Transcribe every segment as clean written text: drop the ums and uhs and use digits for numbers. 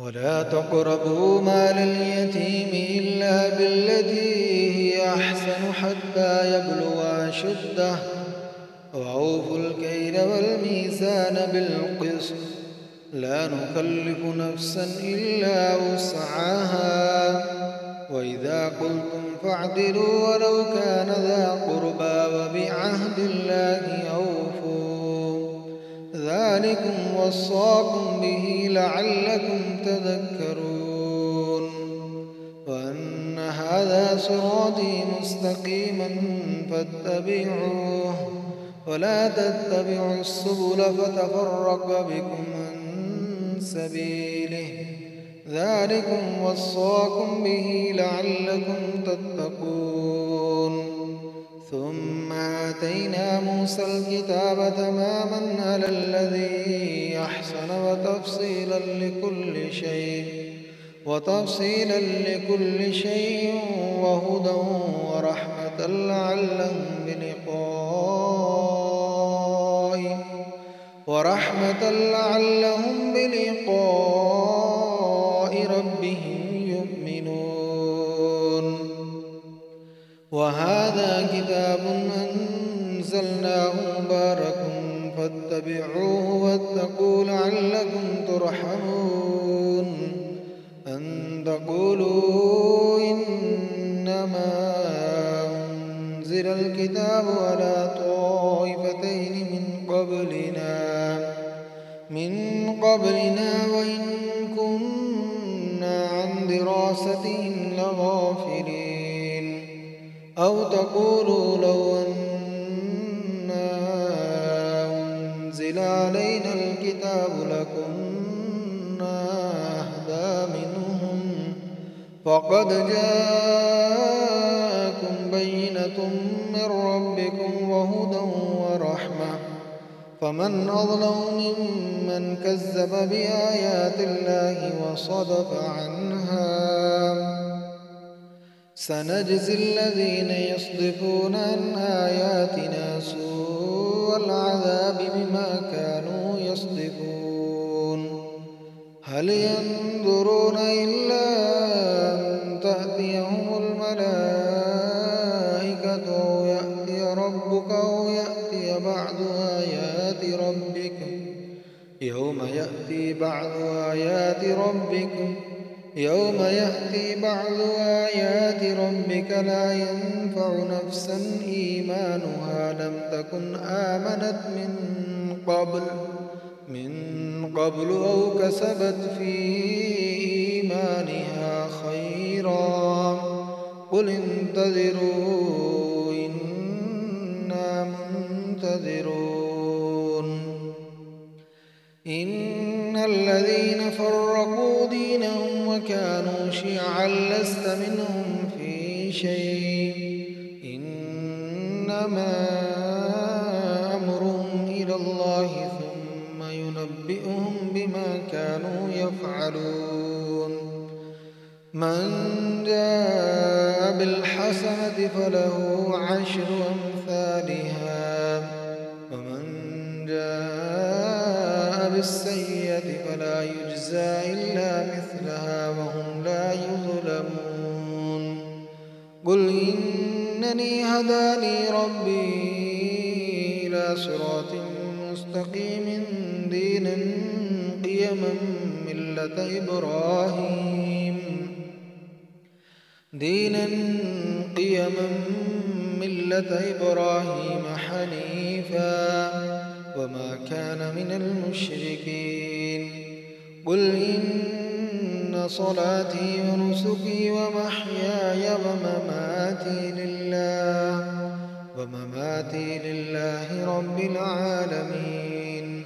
ولا تقربوا مال اليتيم إلا بالتي هي أحسن حتى يبلغ أشده وأوفوا الكيل والميزان بالقسط لا نكلف نفسا إلا وسعها وإذا قلتم فاعدلوا ولو كان ذا قربى وبعهد الله أوفوا ذلكم وصاكم به لعلكم تذكرون وأن هذا صراطي مستقيما فاتبعوه ولا تتبعوا السبل فتفرق بكم عن سبيله ذلكم وصاكم به لعلكم تتقون ثم آتينا موسى الكتاب تماما على الذي أحسن وتفصيلا لكل شيء وهدى ورحمة لعلهم بلقاء ربهم يؤمنون وهذا كتاب أنزلناه مبارك فاتبعوه واتقوا لعلكم ترحمون أن تقولوا إنما أنزل الكتاب على طائفتين من قبلنا وإن كنا عن دراستهم لغافلين أو تقولوا لو أنا أنزل علينا الكتاب لكنا أهدى منهم فقد جاءكم بينة من ربكم وهدى ورحمة فمن أظلم ممن كذب بآيات الله وصدف عنها سنجزي الذين يصدفون عن آياتنا سوء العذاب بما كانوا يصدفون هل ينظرون إلا أن تأتيهم الملائكة أو يأتي ربك أو يأتي بعض آيات ربك يوم يأتي بعض آيات ربك لا ينفع نفسا إيمانها لم تكن آمنت من قبل أو كسبت في إيمانها خيرا قل انتظروا إنا منتظرون إن الذين فرقوا دينهم وكانوا شيعا لست منهم في شيء إنما أمرهم إلى الله ثم ينبئهم بما كانوا يفعلون من جاء بالحسنة فله عشر أمثالها ومن جاء بالسيئة فلا يجزى إلا مثلها وهم لا يظلمون قل إنني هداني ربي إلى صراط مستقيم دينا قيما ملة إبراهيم حنيفا وما كان من المشركين قل إن صلاتي ونسكي ومحياي ومماتي لله رب العالمين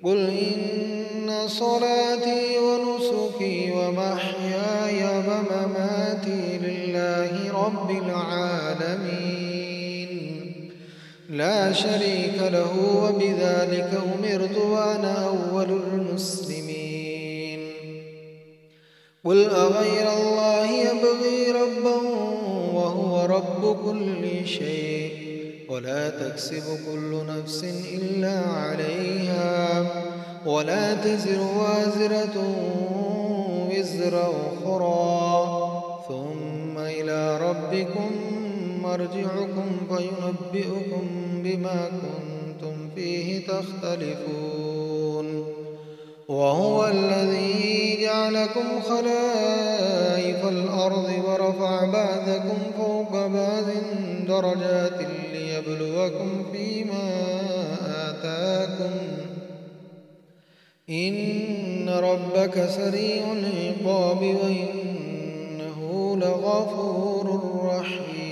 قل إن صلاتي ونسكي ومحياي ومماتي لله رب العالمين لا شريك له وبذلك أمرت وأنا أول المسلمين قل أغير الله يبغي ربا وهو رب كل شيء ولا تكسب كل نفس إلا عليها ولا تزر وازرة وزر أخرى ثم إلى ربكم مرجعكم فينبئكم بما كنتم فيه تختلفون وهو الذي جعلكم خلائف الأرض ورفع بعضكم فوق بعض درجات ليبلوكم فيما آتاكم إن ربك سريع العقاب وإنه لغفور رحيم.